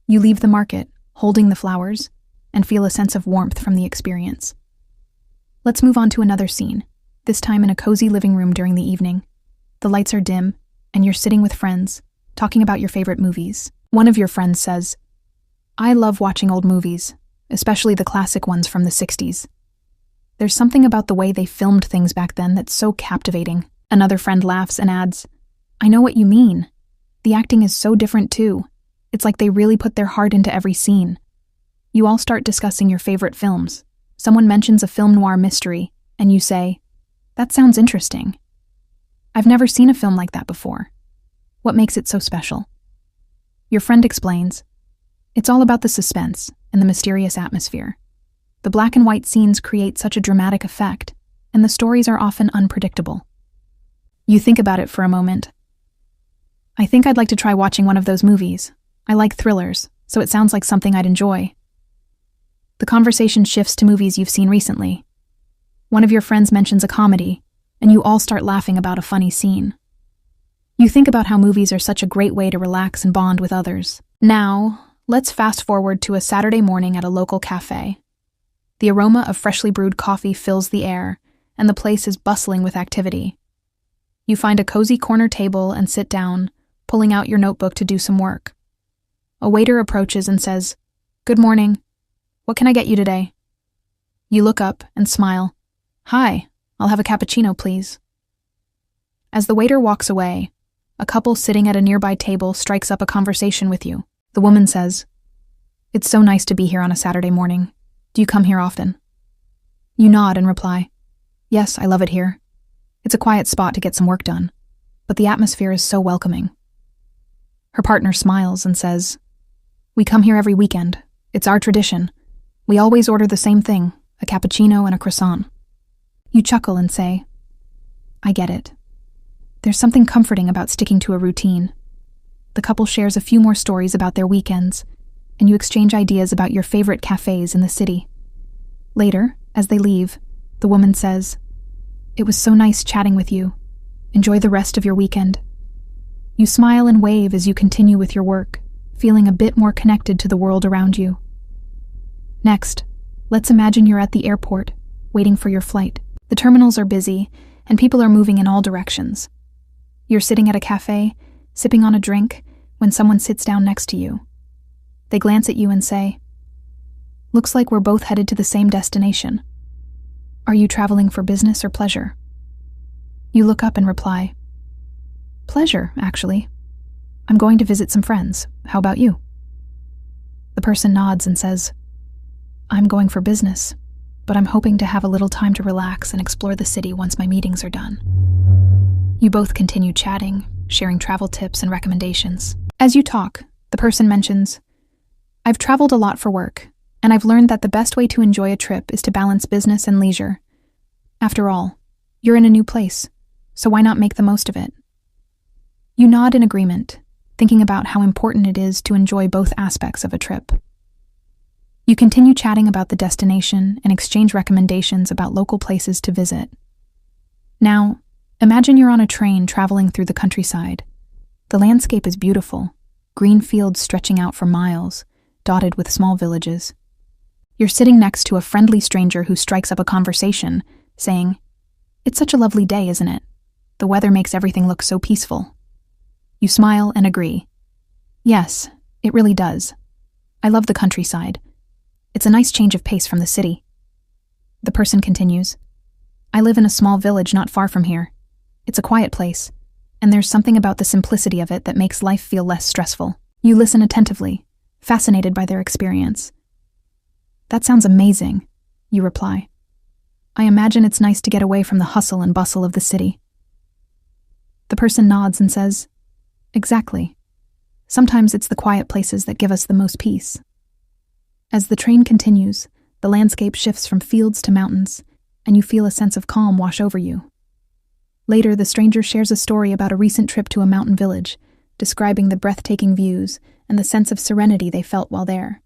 You leave the market, holding the flowers, and feel a sense of warmth from the experience. Let's move on to another scene, this time in a cozy living room during the evening. The lights are dim, and you're sitting with friends, talking about your favorite movies. One of your friends says, "I love watching old movies, especially the classic ones from the 60s. There's something about the way they filmed things back then that's so captivating." Another friend laughs and adds, "I know what you mean. The acting is so different too. It's like they really put their heart into every scene." You all start discussing your favorite films. Someone mentions a film noir mystery, and you say, "That sounds interesting. I've never seen a film like that before. What makes it so special?" Your friend explains, "It's all about the suspense and the mysterious atmosphere. The black and white scenes create such a dramatic effect, and the stories are often unpredictable." You think about it for a moment. "I think I'd like to try watching one of those movies. I like thrillers, so it sounds like something I'd enjoy." The conversation shifts to movies you've seen recently. One of your friends mentions a comedy, and you all start laughing about a funny scene. You think about how movies are such a great way to relax and bond with others. Now, let's fast forward to a Saturday morning at a local cafe. The aroma of freshly brewed coffee fills the air, and the place is bustling with activity. You find a cozy corner table and sit down, pulling out your notebook to do some work. A waiter approaches and says, "Good morning. What can I get you today?" You look up and smile. "Hi, I'll have a cappuccino, please." As the waiter walks away, a couple sitting at a nearby table strikes up a conversation with you. The woman says, "It's so nice to be here on a Saturday morning. Do you come here often?" You nod and reply, "Yes, I love it here. It's a quiet spot to get some work done, but the atmosphere is so welcoming." Her partner smiles and says, "We come here every weekend. It's our tradition. We always order the same thing, a cappuccino and a croissant." You chuckle and say, "I get it. There's something comforting about sticking to a routine." The couple shares a few more stories about their weekends, and you exchange ideas about your favorite cafes in the city. Later, as they leave, the woman says, "It was so nice chatting with you. Enjoy the rest of your weekend." You smile and wave as you continue with your work, feeling a bit more connected to the world around you. Next, let's imagine you're at the airport, waiting for your flight. The terminals are busy, and people are moving in all directions. You're sitting at a cafe, sipping on a drink, when someone sits down next to you. They glance at you and say, "Looks like we're both headed to the same destination. Are you traveling for business or pleasure?" You look up and reply, "Pleasure, actually. I'm going to visit some friends. How about you?" The person nods and says, "I'm going for business, but I'm hoping to have a little time to relax and explore the city once my meetings are done." You both continue chatting, sharing travel tips and recommendations. As you talk, the person mentions, "I've traveled a lot for work, and I've learned that the best way to enjoy a trip is to balance business and leisure. After all, you're in a new place, so why not make the most of it?" You nod in agreement, thinking about how important it is to enjoy both aspects of a trip. You continue chatting about the destination and exchange recommendations about local places to visit. Now, imagine you're on a train traveling through the countryside. The landscape is beautiful, green fields stretching out for miles, dotted with small villages. You're sitting next to a friendly stranger who strikes up a conversation, saying, "It's such a lovely day, isn't it? The weather makes everything look so peaceful." You smile and agree. "Yes, it really does. I love the countryside. It's a nice change of pace from the city." The person continues, I live in a small village not far from here. It's a quiet place, and there's something about the simplicity of it that makes life feel less stressful. You listen attentively, fascinated by their experience. That sounds amazing, you reply. I imagine it's nice to get away from the hustle and bustle of the city. The person nods and says, exactly. Sometimes it's the quiet places that give us the most peace. As the train continues, the landscape shifts from fields to mountains, and you feel a sense of calm wash over you. Later, the stranger shares a story about a recent trip to a mountain village, describing the breathtaking views and the sense of serenity they felt while there.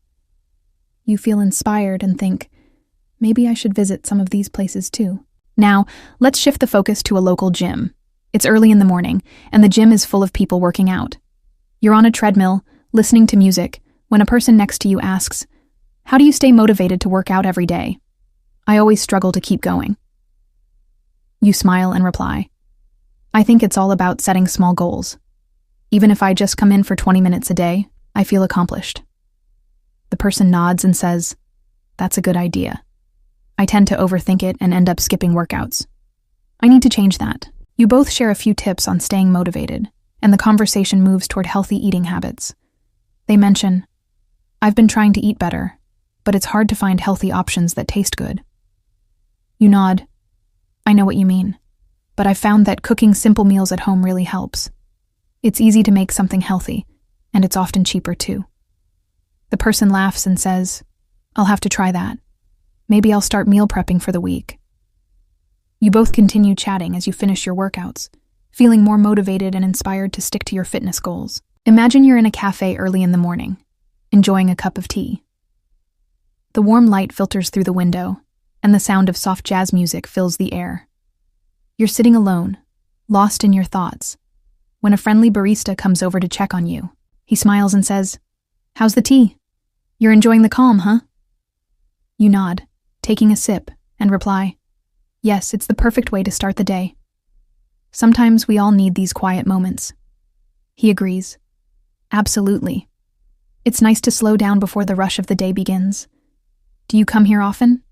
You feel inspired and think, maybe I should visit some of these places too. Now, let's shift the focus to a local gym. It's early in the morning, and the gym is full of people working out. You're on a treadmill, listening to music, when a person next to you asks, how do you stay motivated to work out every day? I always struggle to keep going. You smile and reply, I think it's all about setting small goals. Even if I just come in for 20 minutes a day, I feel accomplished. The person nods and says, that's a good idea. I tend to overthink it and end up skipping workouts. I need to change that. You both share a few tips on staying motivated, and the conversation moves toward healthy eating habits. They mention, I've been trying to eat better, but it's hard to find healthy options that taste good. You nod. I know what you mean, but I've found that cooking simple meals at home really helps. It's easy to make something healthy, and it's often cheaper too. The person laughs and says, I'll have to try that. Maybe I'll start meal prepping for the week. You both continue chatting as you finish your workouts, feeling more motivated and inspired to stick to your fitness goals. Imagine you're in a cafe early in the morning, enjoying a cup of tea. The warm light filters through the window, and the sound of soft jazz music fills the air. You're sitting alone, lost in your thoughts, when a friendly barista comes over to check on you. He smiles and says, how's the tea? You're enjoying the calm, huh? You nod, taking a sip, and reply, yes, it's the perfect way to start the day. Sometimes we all need these quiet moments. He agrees. Absolutely. It's nice to slow down before the rush of the day begins. Do you come here often?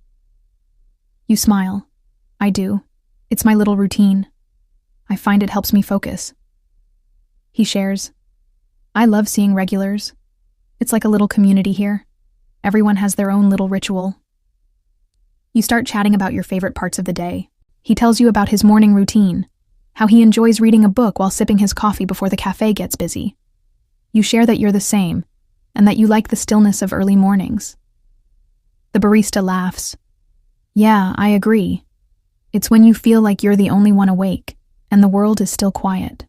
You smile. I do. It's my little routine. I find it helps me focus. He shares. I love seeing regulars. It's like a little community here. Everyone has their own little ritual. You start chatting about your favorite parts of the day. He tells you about his morning routine, how he enjoys reading a book while sipping his coffee before the cafe gets busy. You share that you're the same, and that you like the stillness of early mornings. The barista laughs. Yeah, I agree. It's when you feel like you're the only one awake, and the world is still quiet.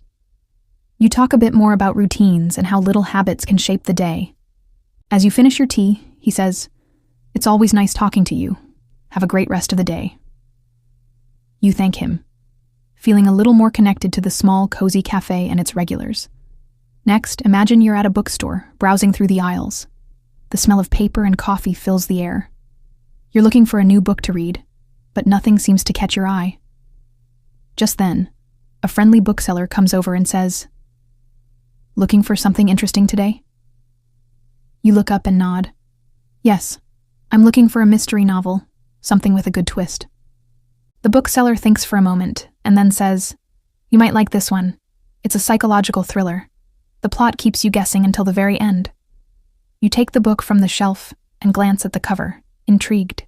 You talk a bit more about routines and how little habits can shape the day. As you finish your tea, he says, it's always nice talking to you. Have a great rest of the day. You thank him, feeling a little more connected to the small, cozy cafe and its regulars. Next, imagine you're at a bookstore, browsing through the aisles. The smell of paper and coffee fills the air. You're looking for a new book to read, but nothing seems to catch your eye. Just then, a friendly bookseller comes over and says, looking for something interesting today? You look up and nod. Yes, I'm looking for a mystery novel, something with a good twist. The bookseller thinks for a moment and then says, you might like this one. It's a psychological thriller. The plot keeps you guessing until the very end. You take the book from the shelf and glance at the cover, intrigued.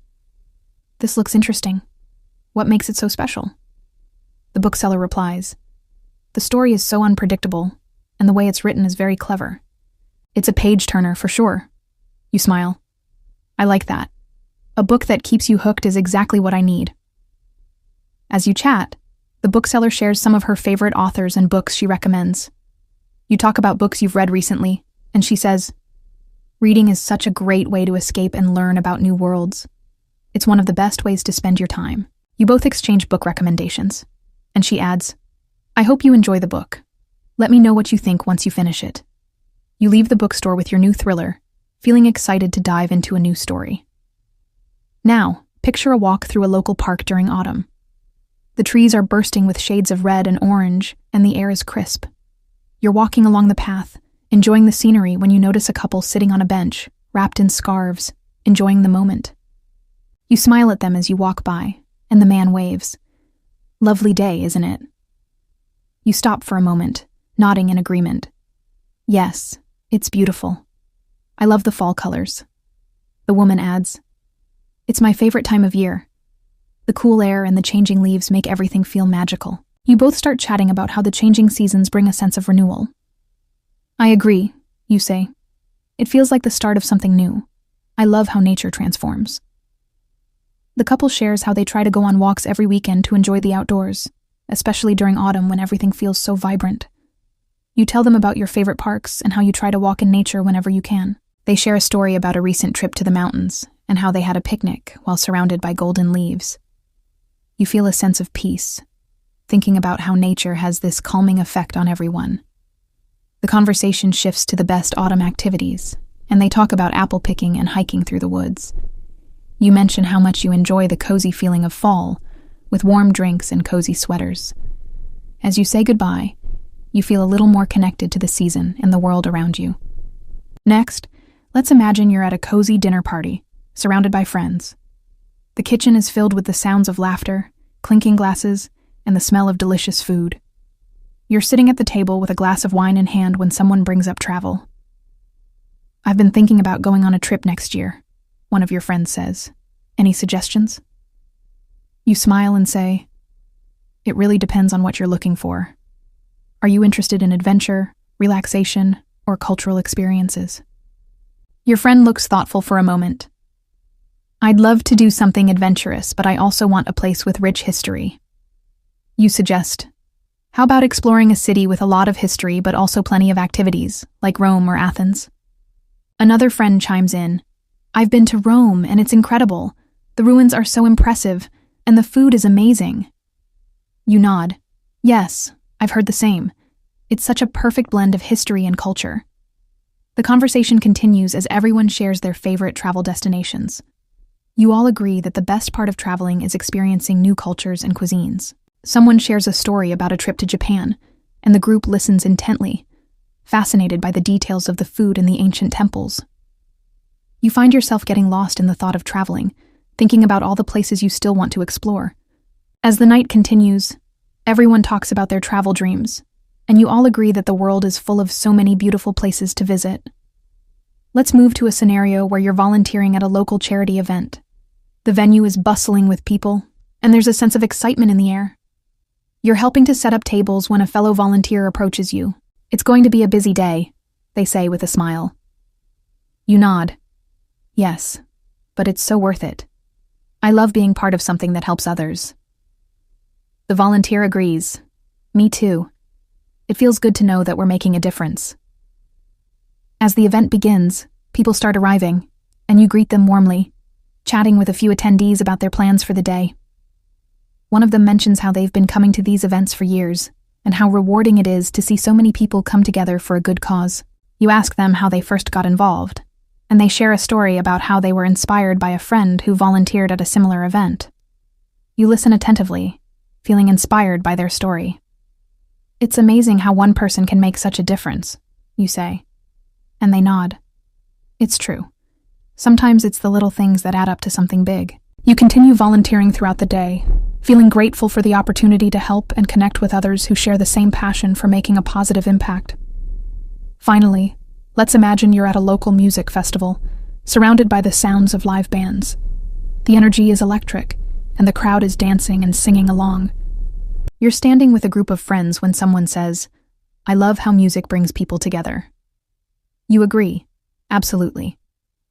This looks interesting. What makes it so special? The bookseller replies, the story is so unpredictable, and the way it's written is very clever. It's a page-turner for sure. You smile. I like that. A book that keeps you hooked is exactly what I need. As you chat, the bookseller shares some of her favorite authors and books she recommends. You talk about books you've read recently, and she says, reading is such a great way to escape and learn about new worlds. It's one of the best ways to spend your time. You both exchange book recommendations, and she adds, I hope you enjoy the book. Let me know what you think once you finish it. You leave the bookstore with your new thriller, feeling excited to dive into a new story. Now, picture a walk through a local park during autumn. The trees are bursting with shades of red and orange, and the air is crisp. You're walking along the path, enjoying the scenery when you notice a couple sitting on a bench, wrapped in scarves, enjoying the moment. You smile at them as you walk by, and the man waves, Lovely day, isn't it? You stop for a moment, nodding in agreement. Yes, it's beautiful. I love the fall colors. The woman adds, it's my favorite time of year. The cool air and the changing leaves make everything feel magical. You both start chatting about how the changing seasons bring a sense of renewal. I agree, you say. It feels like the start of something new. I love how nature transforms. The couple shares how they try to go on walks every weekend to enjoy the outdoors, especially during autumn when everything feels so vibrant. You tell them about your favorite parks and how you try to walk in nature whenever you can. They share a story about a recent trip to the mountains and how they had a picnic while surrounded by golden leaves. You feel a sense of peace, thinking about how nature has this calming effect on everyone. The conversation shifts to the best autumn activities, and they talk about apple picking and hiking through the woods. You mention how much you enjoy the cozy feeling of fall, with warm drinks and cozy sweaters. As you say goodbye, you feel a little more connected to the season and the world around you. Next, let's imagine you're at a cozy dinner party, surrounded by friends. The kitchen is filled with the sounds of laughter, clinking glasses, and the smell of delicious food. You're sitting at the table with a glass of wine in hand when someone brings up travel. I've been thinking about going on a trip next year, one of your friends says. Any suggestions? You smile and say, it really depends on what you're looking for. Are you interested in adventure, relaxation, or cultural experiences? Your friend looks thoughtful for a moment. I'd love to do something adventurous, but I also want a place with rich history. You suggest, how about exploring a city with a lot of history but also plenty of activities, like Rome or Athens? Another friend chimes in, I've been to Rome and it's incredible. The ruins are so impressive, and the food is amazing. You nod. Yes, I've heard the same. It's such a perfect blend of history and culture. The conversation continues as everyone shares their favorite travel destinations. You all agree that the best part of traveling is experiencing new cultures and cuisines. Someone shares a story about a trip to Japan, and the group listens intently, fascinated by the details of the food and the ancient temples. You find yourself getting lost in the thought of traveling, thinking about all the places you still want to explore. As the night continues, everyone talks about their travel dreams, and you all agree that the world is full of so many beautiful places to visit. Let's move to a scenario where you're volunteering at a local charity event. The venue is bustling with people, and there's a sense of excitement in the air. You're helping to set up tables when a fellow volunteer approaches you. It's going to be a busy day, they say with a smile. You nod. Yes, but it's so worth it. I love being part of something that helps others. The volunteer agrees. Me too. It feels good to know that we're making a difference. As the event begins, people start arriving, and you greet them warmly, chatting with a few attendees about their plans for the day. One of them mentions how they've been coming to these events for years, and how rewarding it is to see so many people come together for a good cause. You ask them how they first got involved, and they share a story about how they were inspired by a friend who volunteered at a similar event. You listen attentively, feeling inspired by their story. It's amazing how one person can make such a difference, you say. And they nod. It's true. Sometimes it's the little things that add up to something big. You continue volunteering throughout the day, feeling grateful for the opportunity to help and connect with others who share the same passion for making a positive impact. Finally, let's imagine you're at a local music festival, surrounded by the sounds of live bands. The energy is electric, and the crowd is dancing and singing along. You're standing with a group of friends when someone says, I love how music brings people together. You agree. Absolutely.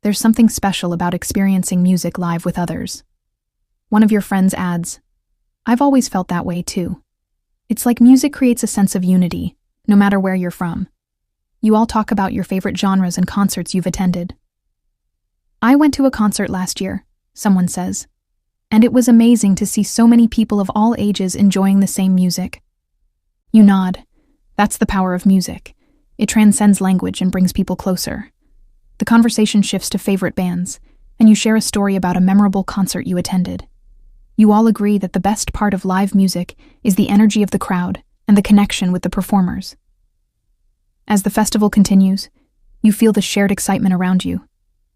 There's something special about experiencing music live with others. One of your friends adds, I've always felt that way too. It's like music creates a sense of unity, no matter where you're from. You all talk about your favorite genres and concerts you've attended. I went to a concert last year, someone says, and it was amazing to see so many people of all ages enjoying the same music. You nod. That's the power of music. It transcends language and brings people closer. The conversation shifts to favorite bands, and you share a story about a memorable concert you attended. You all agree that the best part of live music is the energy of the crowd and the connection with the performers. As the festival continues, you feel the shared excitement around you,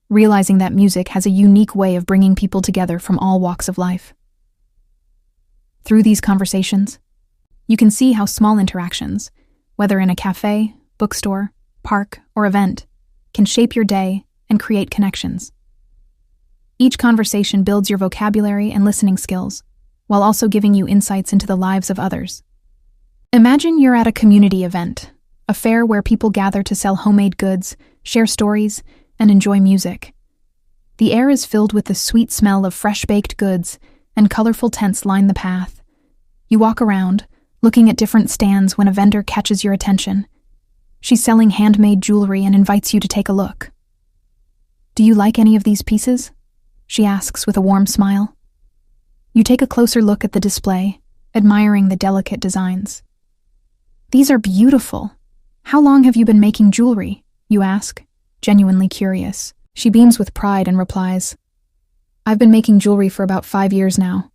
realizing that music has a unique way of bringing people together from all walks of life. Through these conversations, you can see how small interactions, whether in a cafe, bookstore, park, or event, can shape your day and create connections. Each conversation builds your vocabulary and listening skills, while also giving you insights into the lives of others. Imagine you're at a community event, a fair where people gather to sell homemade goods, share stories, and enjoy music. The air is filled with the sweet smell of fresh-baked goods, and colorful tents line the path. You walk around, looking at different stands when a vendor catches your attention. She's selling handmade jewelry and invites you to take a look. "Do you like any of these pieces?" she asks with a warm smile. You take a closer look at the display, admiring the delicate designs. "These are beautiful. How long have you been making jewelry?" you ask, genuinely curious. She beams with pride and replies, "I've been making jewelry for about 5 years now.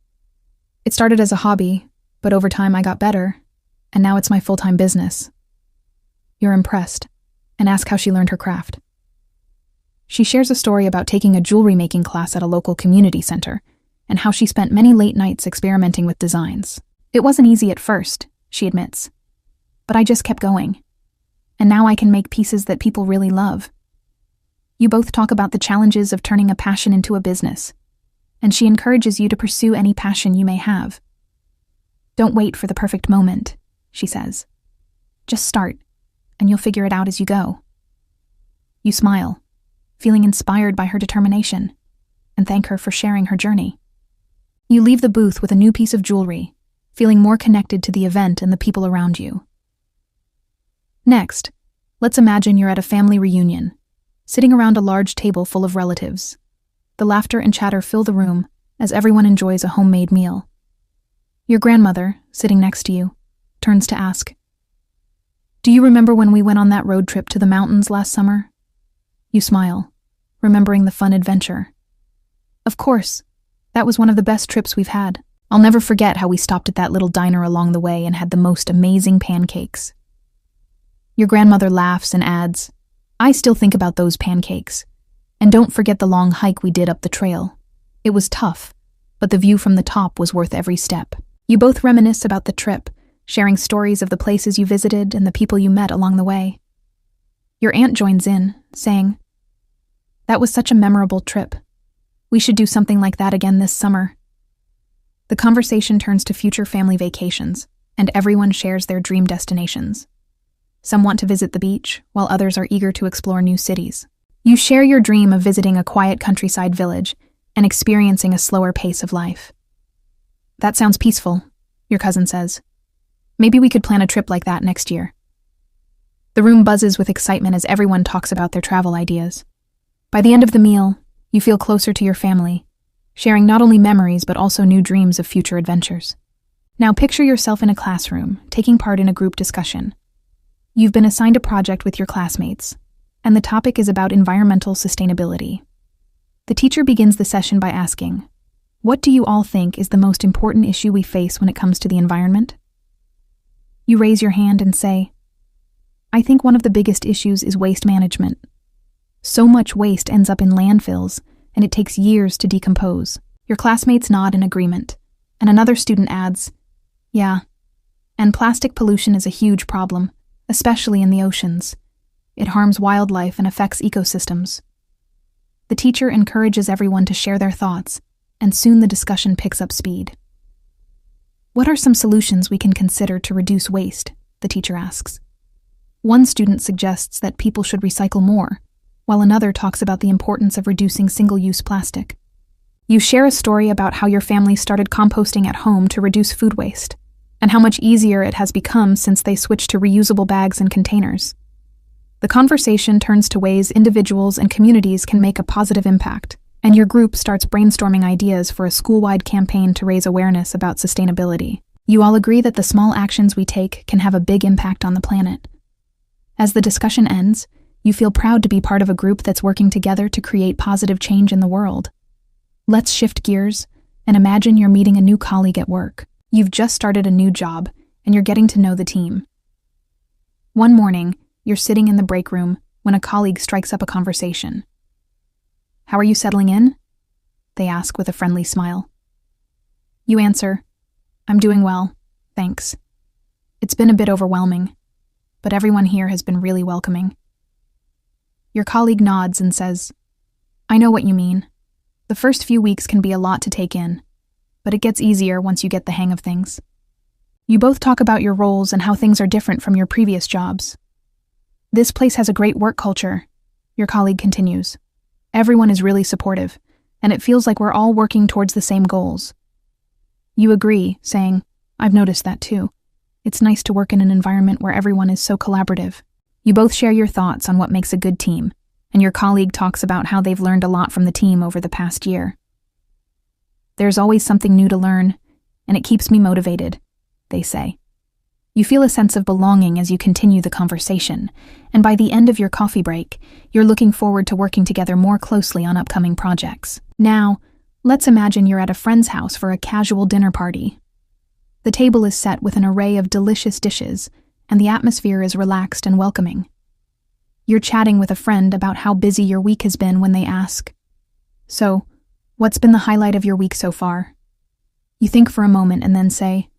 It started as a hobby, but over time I got better, and now it's my full-time business." You're impressed, and ask how she learned her craft. She shares a story about taking a jewelry-making class at a local community center, and how she spent many late nights experimenting with designs. "It wasn't easy at first," she admits, "but I just kept going. And now I can make pieces that people really love." You both talk about the challenges of turning a passion into a business, and she encourages you to pursue any passion you may have. "Don't wait for the perfect moment," she says. "Just start, and you'll figure it out as you go." You smile, feeling inspired by her determination, and thank her for sharing her journey. You leave the booth with a new piece of jewelry, feeling more connected to the event and the people around you. Next, let's imagine you're at a family reunion, sitting around a large table full of relatives. The laughter and chatter fill the room as everyone enjoys a homemade meal. Your grandmother, sitting next to you, turns to ask, "Do you remember when we went on that road trip to the mountains last summer?" You smile, remembering the fun adventure. "Of course, that was one of the best trips we've had. I'll never forget how we stopped at that little diner along the way and had the most amazing pancakes." Your grandmother laughs and adds, "I still think about those pancakes. And don't forget the long hike we did up the trail. It was tough, but the view from the top was worth every step." You both reminisce about the trip, sharing stories of the places you visited and the people you met along the way. Your aunt joins in, saying, "That was such a memorable trip. We should do something like that again this summer." The conversation turns to future family vacations, and everyone shares their dream destinations. Some want to visit the beach, while others are eager to explore new cities. You share your dream of visiting a quiet countryside village and experiencing a slower pace of life. "That sounds peaceful," your cousin says. "Maybe we could plan a trip like that next year." The room buzzes with excitement as everyone talks about their travel ideas. By the end of the meal, you feel closer to your family, sharing not only memories but also new dreams of future adventures. Now picture yourself in a classroom, taking part in a group discussion. You've been assigned a project with your classmates, and the topic is about environmental sustainability. The teacher begins the session by asking, "What do you all think is the most important issue we face when it comes to the environment?" You raise your hand and say, "I think one of the biggest issues is waste management. So much waste ends up in landfills, and it takes years to decompose." Your classmates nod in agreement, and another student adds, "Yeah, and plastic pollution is a huge problem, especially in the oceans. It harms wildlife and affects ecosystems." The teacher encourages everyone to share their thoughts, and soon the discussion picks up speed. "What are some solutions we can consider to reduce waste?" the teacher asks. One student suggests that people should recycle more, while another talks about the importance of reducing single-use plastic. You share a story about how your family started composting at home to reduce food waste, and how much easier it has become since they switched to reusable bags and containers. The conversation turns to ways individuals and communities can make a positive impact, and your group starts brainstorming ideas for a school-wide campaign to raise awareness about sustainability. You all agree that the small actions we take can have a big impact on the planet. As the discussion ends, you feel proud to be part of a group that's working together to create positive change in the world. Let's shift gears and imagine you're meeting a new colleague at work. You've just started a new job, and you're getting to know the team. One morning, you're sitting in the break room when a colleague strikes up a conversation. "How are you settling in?" they ask with a friendly smile. You answer, I'm doing well, thanks. It's been a bit overwhelming, but everyone here has been really welcoming. Your colleague nods and says, I know what you mean. The first few weeks can be a lot to take in, but it gets easier once you get the hang of things. You both talk about your roles and how things are different from your previous jobs. This place has a great work culture, your colleague continues. Everyone is really supportive, and it feels like we're all working towards the same goals. You agree, saying, I've noticed that too. It's nice to work in an environment where everyone is so collaborative. You both share your thoughts on what makes a good team, and your colleague talks about how they've learned a lot from the team over the past year. There's always something new to learn, and it keeps me motivated, they say. You feel a sense of belonging as you continue the conversation, and by the end of your coffee break, you're looking forward to working together more closely on upcoming projects. Now, let's imagine you're at a friend's house for a casual dinner party. The table is set with an array of delicious dishes, and the atmosphere is relaxed and welcoming. You're chatting with a friend about how busy your week has been when they ask, So, what's been the highlight of your week so far? You think for a moment and then say,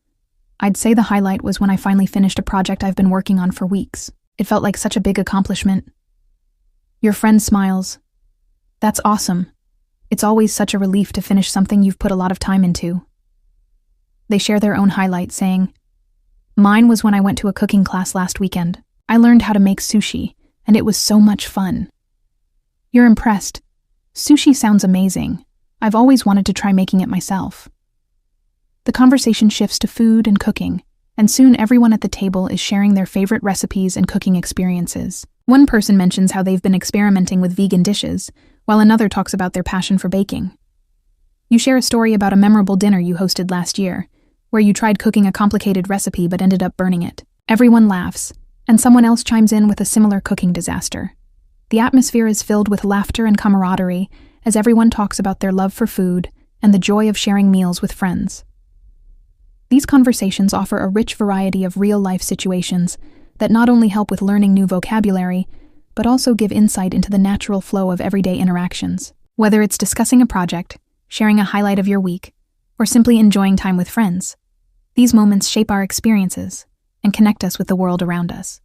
I'd say the highlight was when I finally finished a project I've been working on for weeks. It felt like such a big accomplishment. Your friend smiles. That's awesome. It's always such a relief to finish something you've put a lot of time into. They share their own highlight, saying, Mine was when I went to a cooking class last weekend. I learned how to make sushi, and it was so much fun. You're impressed. Sushi sounds amazing. I've always wanted to try making it myself. The conversation shifts to food and cooking, and soon everyone at the table is sharing their favorite recipes and cooking experiences. One person mentions how they've been experimenting with vegan dishes, while another talks about their passion for baking. You share a story about a memorable dinner you hosted last year, where you tried cooking a complicated recipe but ended up burning it. Everyone laughs, and someone else chimes in with a similar cooking disaster. The atmosphere is filled with laughter and camaraderie as everyone talks about their love for food and the joy of sharing meals with friends. These conversations offer a rich variety of real-life situations that not only help with learning new vocabulary, but also give insight into the natural flow of everyday interactions. Whether it's discussing a project, sharing a highlight of your week, or simply enjoying time with friends, these moments shape our experiences and connect us with the world around us.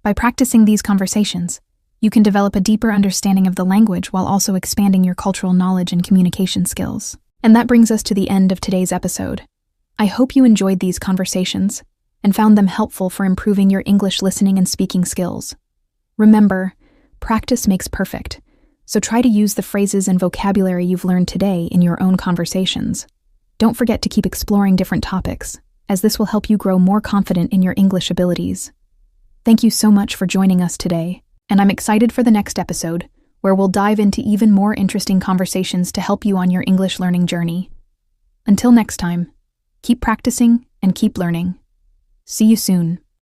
By practicing these conversations, you can develop a deeper understanding of the language while also expanding your cultural knowledge and communication skills. And that brings us to the end of today's episode. I hope you enjoyed these conversations and found them helpful for improving your English listening and speaking skills. Remember, practice makes perfect, so try to use the phrases and vocabulary you've learned today in your own conversations. Don't forget to keep exploring different topics, as this will help you grow more confident in your English abilities. Thank you so much for joining us today, and I'm excited for the next episode, where we'll dive into even more interesting conversations to help you on your English learning journey. Until next time, keep practicing and keep learning. See you soon.